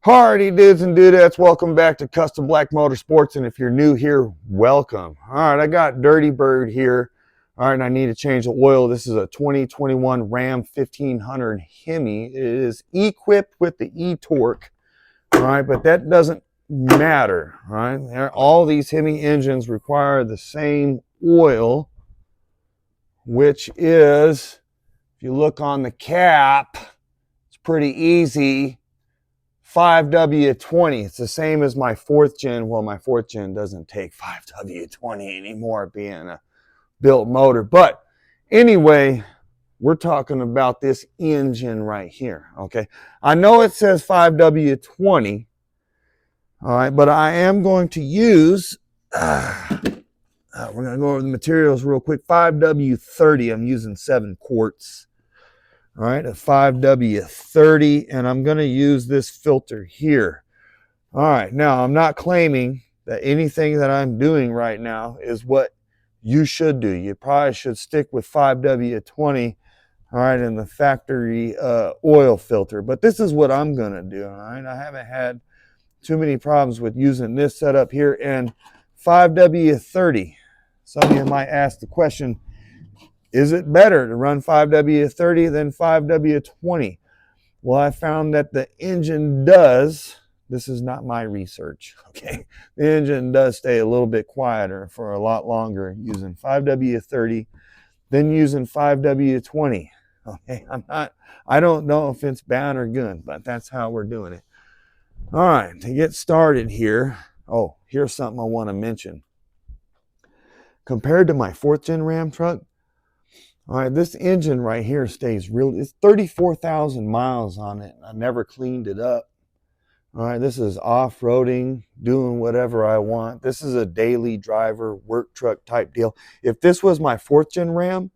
Alrighty, dudes and dudettes, welcome back to Custom Black Motorsports, and if you're new here, welcome. Alright, I got Dirty Bird here. Alright, I need to change the oil. This is a 2021 Ram 1500 Hemi. It is equipped with the e-torque, alright, but that doesn't matter, alright? All these Hemi engines require the same oil, which is, if you look on the cap, it's pretty easy. 5W20. It's the same as my 4th gen. Well, my 4th gen doesn't take 5W20 anymore, being a built motor. But anyway, we're talking about this engine right here. Okay, I know it says 5W20. All right, but I am going to use. We're going to go over the materials real quick. 5W30. I'm using 7 quarts. All right, a 5W30, and I'm going to use this filter here. All right, now I'm not claiming that anything that I'm doing right now is what you should do. You probably should stick with 5W20, all right, in the factory oil filter. But this is what I'm going to do, all right? I haven't had too many problems with using this setup here. And 5W30, some of you might ask the question, is it better to run 5W30 than 5W20? Well, I found that the engine does, this is not my research, okay? The engine does stay a little bit quieter for a lot longer using 5W30 than using 5W20, okay? I don't know if it's bad or good, but that's how we're doing it. All right, to get started here, oh, here's something I want to mention. Compared to my 4th gen Ram truck, all right, this engine right here stays real. It's 34,000 miles on it. I never cleaned it up. All right, this is off-roading, doing whatever I want. This is a daily driver, work truck type deal. If this was my 4th gen Ram,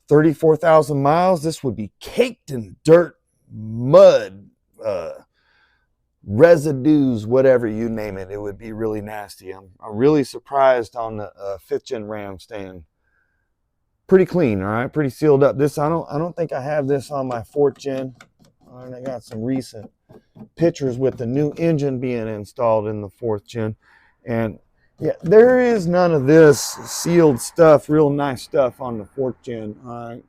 34,000 miles, this would be caked in dirt, mud, residues, whatever you name it. It would be really nasty. I'm really surprised on the 5th gen Ram staying pretty clean, all right, pretty sealed up. This I don't think I have this on my 4th gen. All right, I got some recent pictures with the new engine being installed in the 4th gen, and yeah, there is none of this sealed stuff, real nice stuff on the 4th gen. All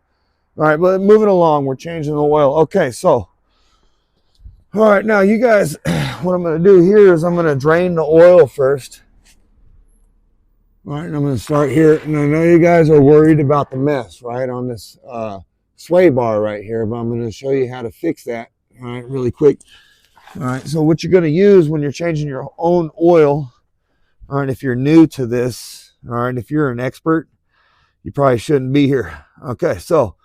right, but moving along, we're changing the oil. Okay, so all right, now you guys, what I'm going to do here is I'm going to drain the oil first. All right, and I'm going to start here, and I know you guys are worried about the mess, right, on this sway bar right here, but I'm going to show you how to fix that, all right, really quick. All right, so what you're going to use when you're changing your own oil, all right, if you're new to this, all right, if you're an expert, you probably shouldn't be here. Okay, so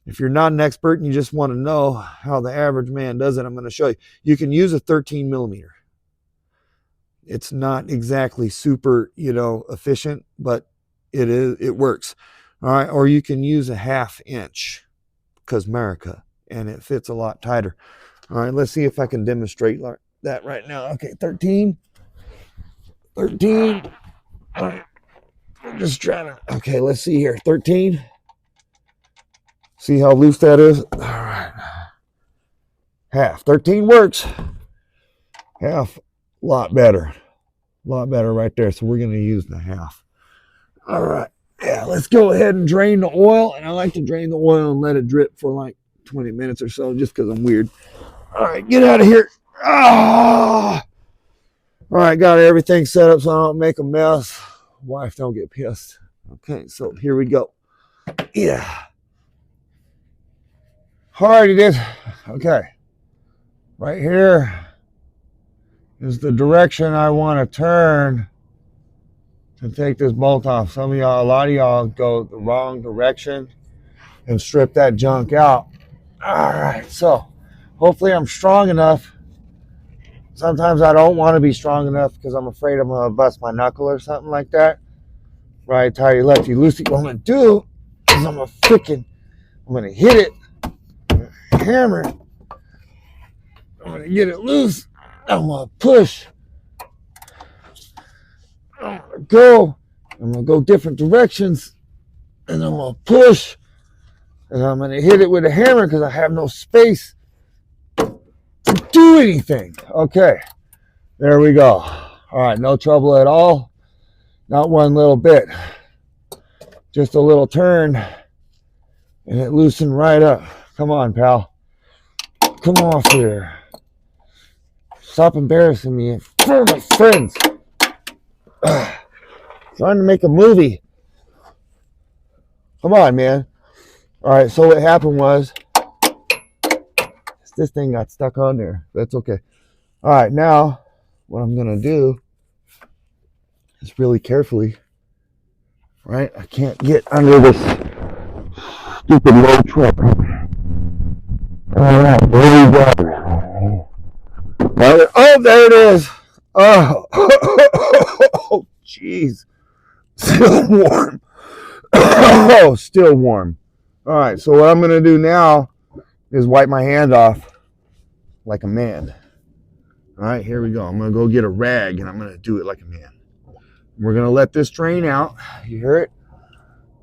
if you're not an expert and you just want to know how the average man does it, I'm going to show you. You can use a 13 millimeter. It's not exactly super, efficient, but it works. All right, or you can use a 1/2 inch because America, and it fits a lot tighter. All right, let's see if I can demonstrate that right now. Okay, 13. All right, I'm just trying to, okay, let's see here. 13. See how loose that is? All right. 1/2. 13 works. 1/2. A lot better right there. So we're going to use the 1/2. All right, yeah, let's go ahead and drain the oil. And I like to drain the oil and let it drip for like 20 minutes or so, just because I'm weird. All right, get out of here. Ah! All right, got everything set up so I don't make a mess. Wife don't get pissed. Okay, so here we go. Yeah. All righty, dude. Okay, right here is the direction I want to turn to take this bolt off. Some of y'all, a lot of y'all go the wrong direction and strip that junk out. All right, so hopefully I'm strong enough. Sometimes I don't want to be strong enough because I'm afraid I'm going to bust my knuckle or something like that. Right, tighty, lefty, loosey. What I'm going to do is I'm going to hit it, hammer it. I'm going to get it loose. I'm going to push. I'm going to go different directions, and I'm going to push, and I'm going to hit it with a hammer because I have no space do anything. Okay, there we go. All right, no trouble at all. Not one little bit. Just a little turn, and it loosened right up. Come on, pal. Come off here. Stop embarrassing me in front of my friends. Trying to make a movie. Come on, man. All right, so what happened was this thing got stuck on there. That's okay. All right, now what I'm going to do is really carefully, right? I can't get under this stupid low truck. All right, there we go. Oh, there it is. Oh, jeez. Still warm. Oh, still warm. All right, so what I'm going to do now is wipe my hand off like a man. All right, here we go. I'm going to go get a rag, and I'm going to do it like a man. We're going to let this drain out. You hear it?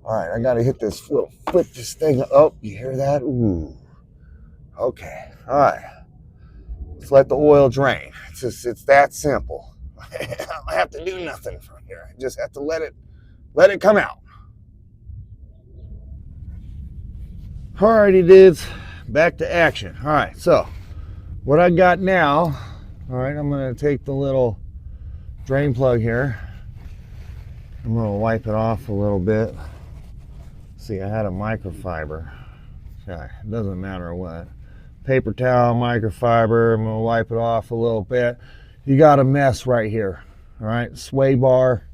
All right, I got to hit this little, flip this thing up. Oh, you hear that? Ooh. Okay, all right. Let's let the oil drain. It's that simple. I don't have to do nothing from here. I just have to let it come out. Alrighty, dudes, back to action. All right, so what I got now, all right, I'm going to take the little drain plug here. I'm going to wipe it off a little bit. See, I had a microfiber. Okay, it doesn't matter what. Paper towel, microfiber, I'm going to wipe it off a little bit. You got a mess right here, all right? Sway bar,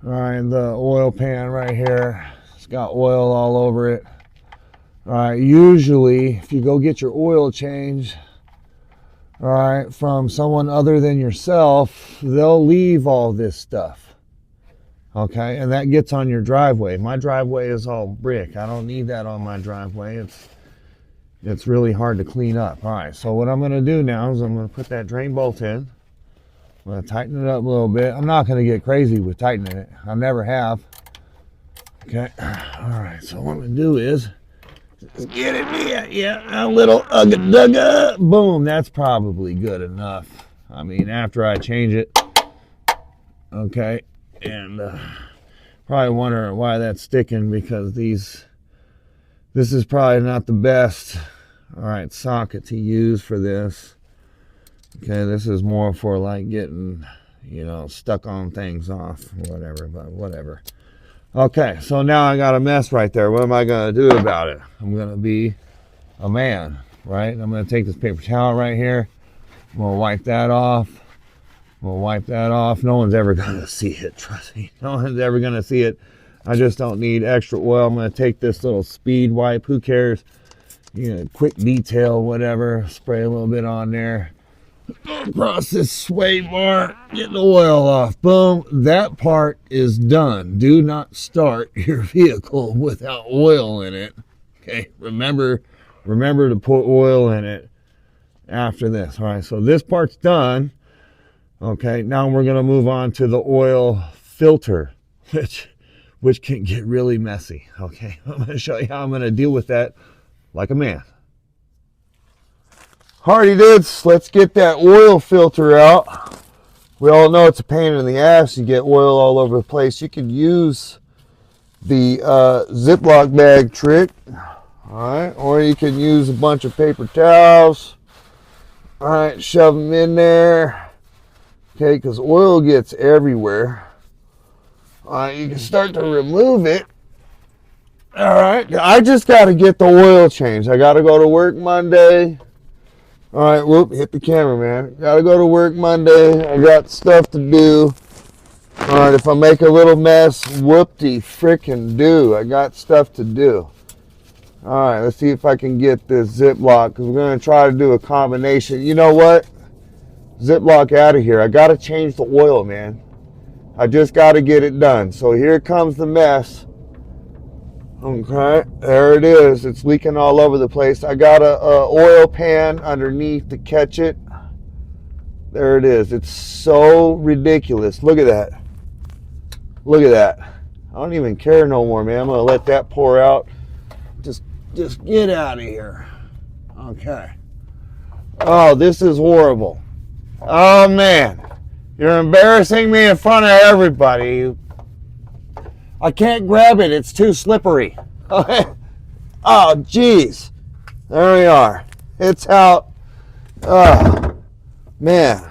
all right, the oil pan right here. It's got oil all over it. All right, usually if you go get your oil change, all right, from someone other than yourself, they'll leave all this stuff, okay? And that gets on your driveway. My driveway is all brick. I don't need that on my driveway. It's really hard to clean up. All right, so what I'm going to do now is I'm going to put that drain bolt in. I'm going to tighten it up a little bit. I'm not going to get crazy with tightening it. I never have. Okay, all right, so what I'm going to do is get it, yeah, a little ugga-dugga. Boom, that's probably good enough. I mean, after I change it, okay, and probably wondering why that's sticking, because this is probably not the best, all right, socket to use for this. Okay, this is more for like getting, stuck on things off, whatever, but whatever. Okay, so now I got a mess right there. What am I going to do about it? I'm going to be a man, right? I'm going to take this paper towel right here. I'm going to wipe that off. I'm going to wipe that off. No one's ever going to see it, trust me. No one's ever going to see it. I just don't need extra oil. I'm going to take this little speed wipe. Who cares? Quick detail, whatever. Spray a little bit on there. Across this sway bar, get the oil off. Boom, that part is done. Do not start your vehicle without oil in it. Okay, remember to put oil in it after this. All right, so this part's done. Okay, now we're going to move on to the oil filter, which can get really messy. Okay, I'm going to show you how I'm going to deal with that like a man. Hardy dudes, let's get that oil filter out. We all know it's a pain in the ass. You get oil all over the place. You could use the Ziploc bag trick, all right, or you can use a bunch of paper towels. All right, shove them in there, okay, because oil gets everywhere. All right, you can start to remove it. All right, I just got to get the oil changed. I got to go to work Monday. All right, whoop, hit the camera, man. Got to go to work Monday. I got stuff to do. All right, if I make a little mess, whoop-de-frickin' do. I got stuff to do. All right, let's see if I can get this Ziploc, because we're going to try to do a combination. You know what? Ziploc out of here. I got to change the oil, man. I just got to get it done. So here comes the mess. Okay, there it is. It's leaking all over the place. I got a oil pan underneath to catch it. There it is. It's so ridiculous. Look at that. Look at that. I don't even care no more, man. I'm going to let that pour out. Just get out of here. Okay. Oh, this is horrible. Oh, man. You're embarrassing me in front of everybody. I can't grab it. It's too slippery. Oh, jeez. There we are. It's out. Oh, man.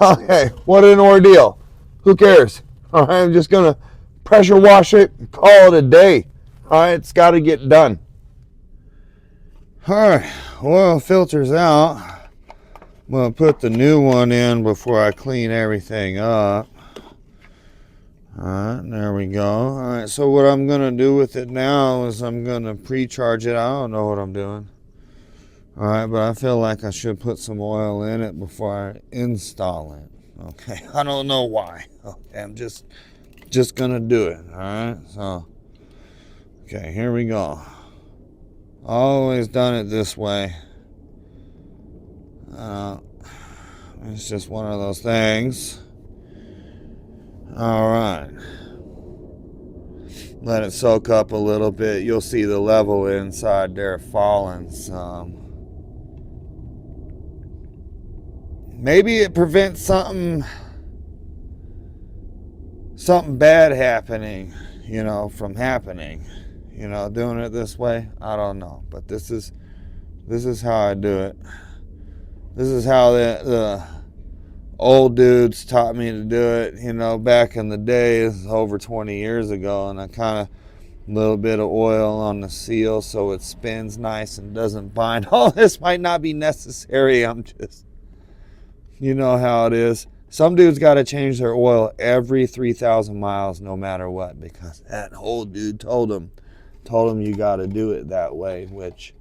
Okay, what an ordeal. Who cares? All right, I'm just going to pressure wash it and call it a day. All right, it's got to get done. All right, oil filter's out. I'm going to put the new one in before I clean everything up. All right, there we go. All right, so what I'm going to do with it now is I'm going to pre-charge it. I don't know what I'm doing. All right, but I feel like I should put some oil in it before I install it. Okay, I don't know why. Okay, I'm just going to do it. All right, so, okay, here we go. Always done it this way. It's just one of those things. All right. Let it soak up a little bit. You'll see the level inside there falling some. Maybe it prevents something bad happening, from happening. Doing it this way. I don't know, but this is how I do it. This is how the old dudes taught me to do it, back in the day. This is over 20 years ago, and I kind of a little bit of oil on the seal so it spins nice and doesn't bind. Oh, this might not be necessary. I'm just, you know how it is. Some dudes got to change their oil every 3,000 miles no matter what, because that old dude told them you got to do it that way, which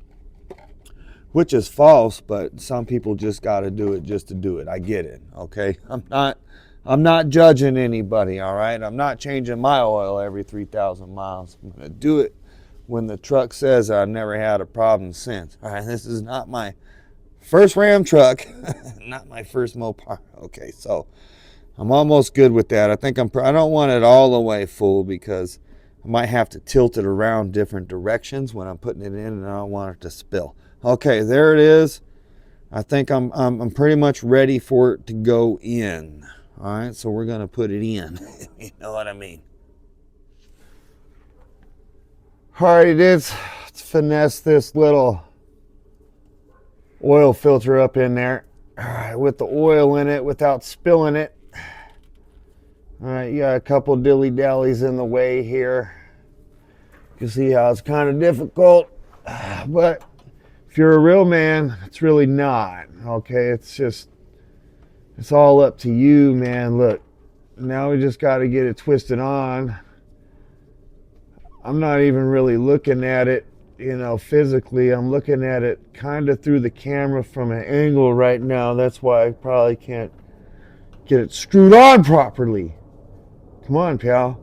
is false, but some people just got to do it just to do it. I get it, okay? I'm not judging anybody, all right? I'm not changing my oil every 3,000 miles. I'm going to do it when the truck says I've never had a problem since. All right, this is not my first Ram truck, not my first Mopar. Okay, so I'm almost good with that. I think I don't want it all the way full because I might have to tilt it around different directions when I'm putting it in, and I don't want it to spill. Okay, there it is. I think I'm pretty much ready for it to go in. All right, so we're gonna put it in. You know what I mean? All right, let's finesse this little oil filter up in there. All right, with the oil in it without spilling it. All right, you got a couple dilly-dallies in the way here. You can see how it's kind of difficult, but if you're a real man, it's really not, okay? It's all up to you, man. Look, now we just got to get it twisted on. I'm not even really looking at it, physically. I'm looking at it kind of through the camera from an angle right now. That's why I probably can't get it screwed on properly. Come on, pal.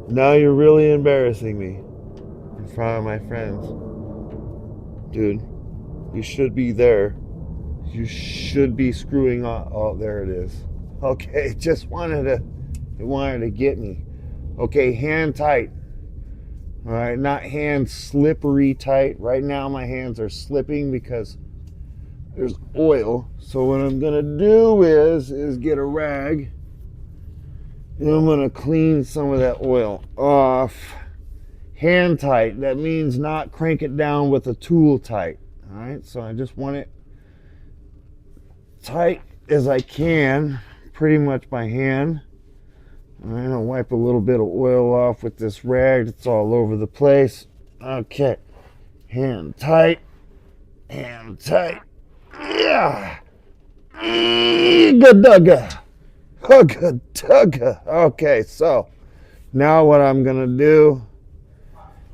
Now you're really embarrassing me in front of my friends. Dude, you should be there. You should be screwing on. Oh, there it is. Okay, it wanted to get me. Okay, hand tight. All right, not hand slippery tight. Right now my hands are slipping because there's oil. So what I'm gonna do is get a rag and I'm gonna clean some of that oil off. Hand tight, that means not crank it down with a tool tight. All right, so I just want it tight as I can, pretty much by hand. All right, I'll wipe a little bit of oil off with this rag. It's all over the place. Okay, hand tight, hand tight. Yeah, good dugga. Oh, good dugga. Okay, so now what I'm gonna do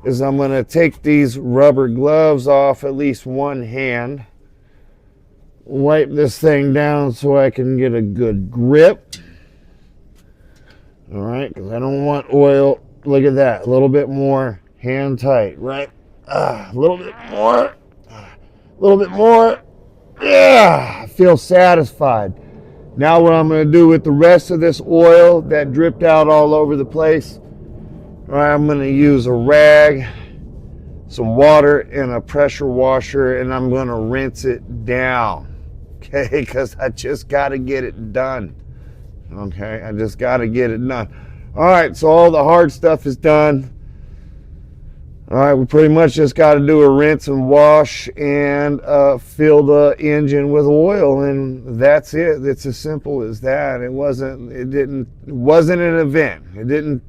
is I'm going to take these rubber gloves off at least one hand, wipe this thing down so I can get a good grip. All right, because I don't want oil. Look at that, a little bit more, hand tight, right? A little bit more, a little bit more. Yeah, I feel satisfied. Now what I'm going to do with the rest of this oil that dripped out all over the place, all right, I'm going to use a rag some water and a pressure washer, and I'm gonna rinse it down. Okay, because I just got to get it done. Okay, I just got to get it done. All right, so all the hard stuff is done. All right, we pretty much just got to do a rinse and wash and fill the engine with oil, and that's it. It's as simple as that. It wasn't an event.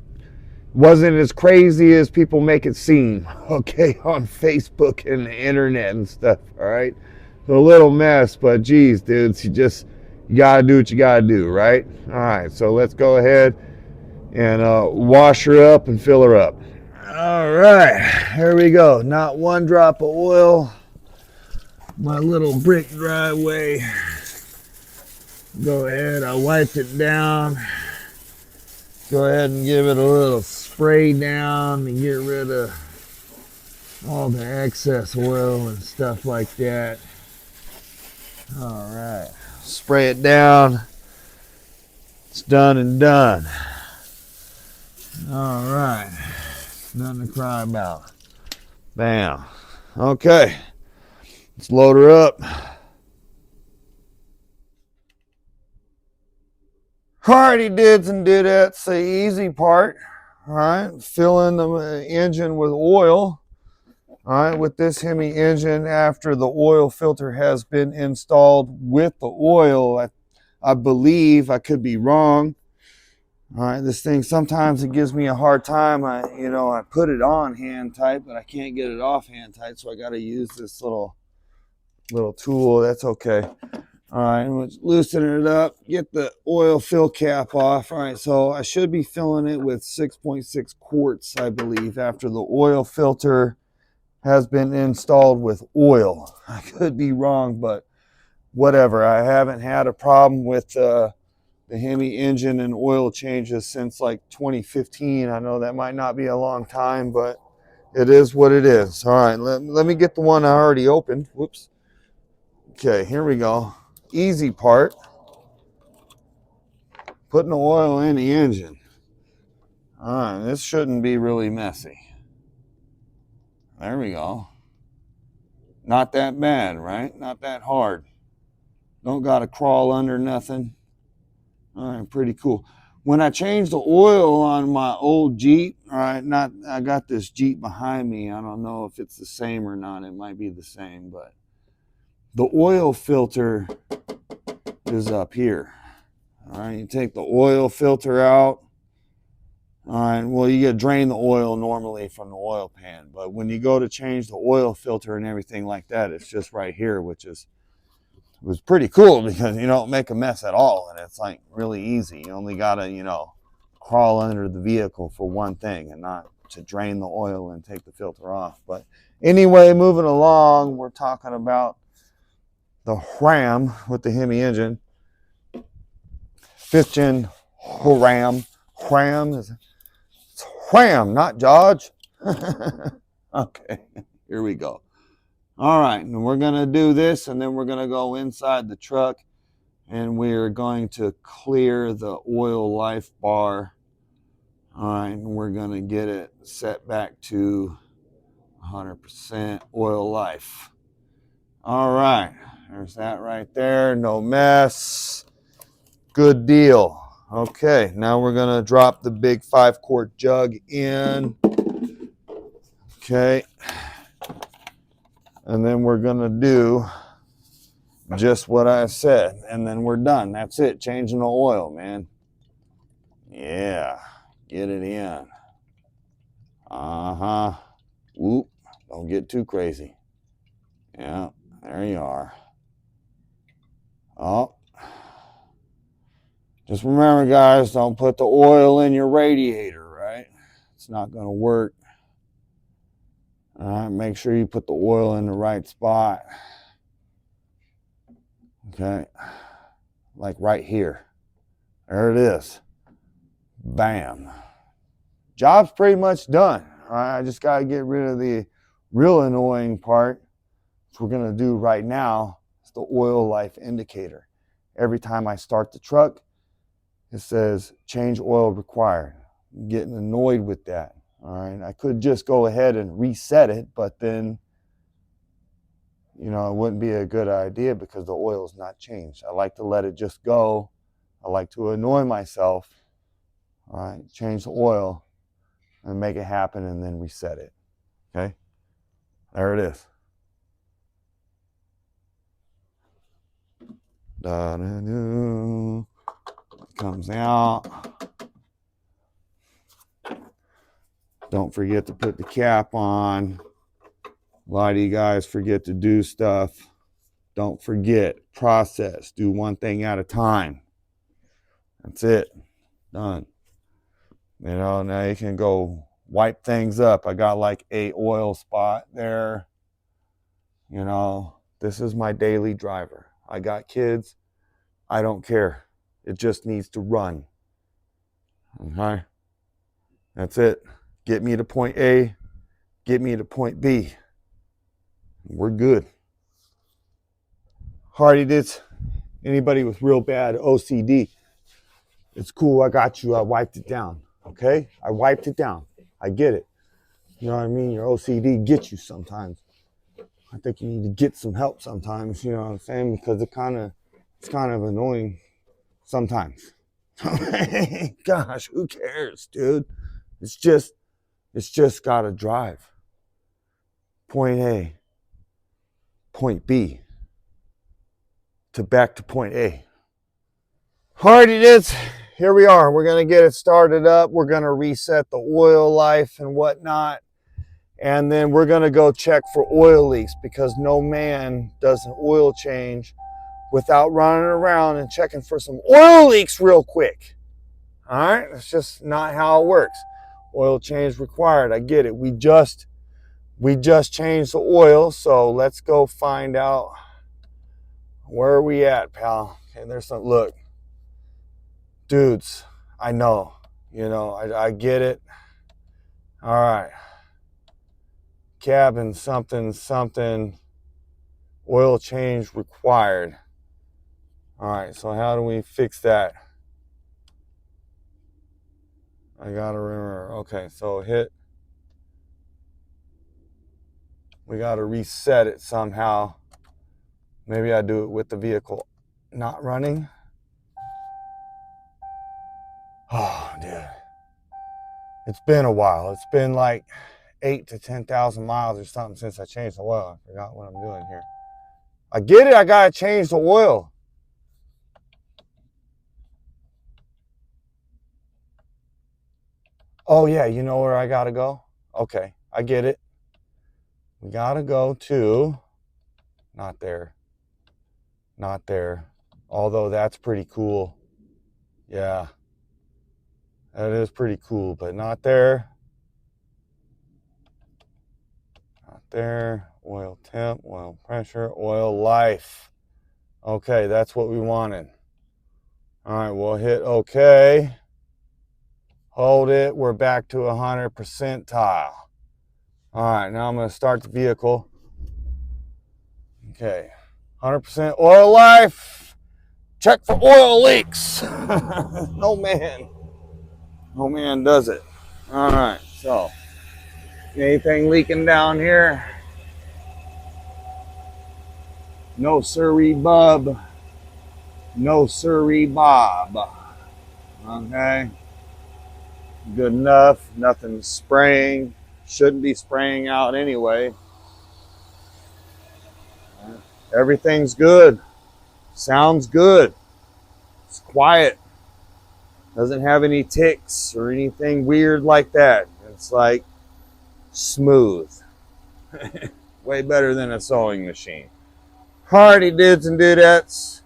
Wasn't as crazy as people make it seem, okay, on Facebook and the internet and stuff. All right, so a little mess, but geez, dudes, you gotta do what you gotta do, right? All right, so let's go ahead and wash her up and fill her up. All right, here we go. Not one drop of oil. My little brick driveway. Go ahead, I wiped it down. Go ahead and give it a little spray down and get rid of all the excess oil and stuff like that. All right, spray it down. It's done and done. All right, nothing to cry about. Bam. Okay, let's load her up. Alrighty, dudes and dudettes, the easy part. All right, filling the engine with oil. All right, with this Hemi engine, after the oil filter has been installed with the oil, I believe, I could be wrong. All right, this thing, sometimes it gives me a hard time. I put it on hand tight, but I can't get it off hand tight, so I got to use this little tool. That's okay. All right, let's loosen it up, get the oil fill cap off. All right, so I should be filling it with 6.6 quarts, I believe, after the oil filter has been installed with oil. I could be wrong, but whatever. I haven't had a problem with the Hemi engine and oil changes since like 2015. I know that might not be a long time, but it is what it is. All right, let me get the one I already opened. Whoops. Okay, here we go. Easy part. Putting the oil in the engine. All right, this shouldn't be really messy. There we go. Not that bad, right? Not that hard. Don't got to crawl under nothing. All right, pretty cool. When I changed the oil on my old Jeep, all right, I got this Jeep behind me. I don't know if it's the same or not. It might be the same, but the oil filter is up here. All right, you take the oil filter out. All right, well, you drain the oil normally from the oil pan, but when you go to change the oil filter and everything like that, it's just right here, which was pretty cool because you don't make a mess at all, and it's like really easy. You only gotta, crawl under the vehicle for one thing and not to drain the oil and take the filter off. But anyway, moving along, we're talking about the Ram with the Hemi engine. 5th gen Ram. Ram is Ram, not George. Okay, here we go. All right, and we're going to do this, and then we're going to go inside the truck, and we're going to clear the oil life bar. All right, and we're going to get it set back to 100% oil life. All right, there's that right there. No mess. Good deal. Okay, now we're going to drop the big 5-quart jug in. Okay. And then we're going to do just what I said. And then we're done. That's it. Changing the oil, man. Yeah. Get it in. Uh-huh. Whoop. Don't get too crazy. Yeah. There you are. Oh. Just remember, guys, don't put the oil in your radiator, right? It's not going to work. All right, make sure you put the oil in the right spot. Okay, like right here. There it is. Bam. Job's pretty much done. All right, I just got to get rid of the real annoying part, which we're going to do right now. It's the oil life indicator. Every time I start the truck, it says change oil required. I'm getting annoyed with that. All right, I could just go ahead and reset it, but then, you know, it wouldn't be a good idea because the oil's not changed. I like to let it just go. I like to annoy myself. All right, change the oil and make it happen and then reset it. Okay, there it is. Da-da-da. Comes out. Don't forget to put the cap on. A lot of you guys forget to do stuff. Don't forget, process. Do one thing at a time. That's it. Done. You know, now you can go wipe things up. I got like a oil spot there. You know, this is my daily driver. I got kids. I don't care. It just needs to run. Okay? That's it. Get me to point A. Get me to point B. We're good. Hardy dits. Anybody with real bad OCD, it's cool. I got you. I wiped it down. Okay? I wiped it down. I get it. You know what I mean? Your OCD gets you sometimes. I think you need to get some help sometimes. You know what I'm saying? Because it's kind of annoying sometimes. Gosh, who cares, dude? It's just gotta drive. Point A, point B, to back to point A. Alrighty, dudes. Here we are. We're gonna get it started up. We're gonna reset the oil life and whatnot. And then we're gonna go check for oil leaks because no man does an oil change without running around and checking for some oil leaks real quick. All right, that's just not how it works. Oil change required. I get it. We just changed the oil, so let's go find out where are we at, pal. Okay, there's some look, dudes. I know, you know, I get it. All right, cabin something. Oil change required. All right, so how do we fix that? I gotta remember. Okay, so we gotta reset it somehow. Maybe I do it with the vehicle not running. Oh, dude. It's been a while. It's been like 8,000 to 10,000 miles or something since I changed the oil. I forgot what I'm doing here. I get it. I gotta change the oil. Oh, yeah, you know where I gotta go? Okay, I get it. We gotta go to, not there. Although that's pretty cool. Yeah, that is pretty cool, but not there. Not there. Oil temp, oil pressure, oil life. Okay, that's what we wanted. All right, we'll hit OK. Hold it. We're back to 100% All right, now I'm going to start the vehicle. Okay, 100% oil life. Check for oil leaks. No man does it. All right, so anything leaking down here? No sirree bub. No sirree bob. Okay. Good enough. Nothing spraying. Shouldn't be spraying out anyway. Everything's good. Sounds good. It's quiet. Doesn't have any ticks or anything weird like that. It's like smooth. Way better than a sewing machine. Hardy dudes and dudettes.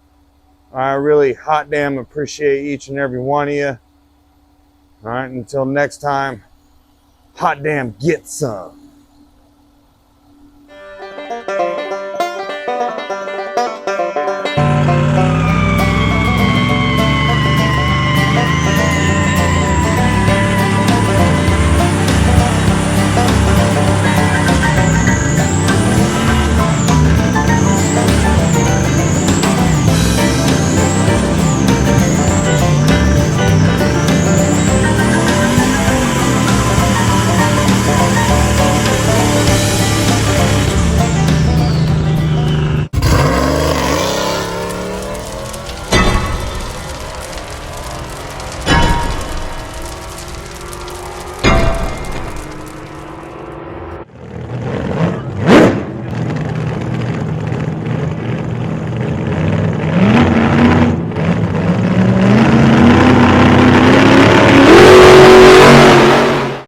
I really hot damn appreciate each and every one of you. All right, until next time, hot damn get some.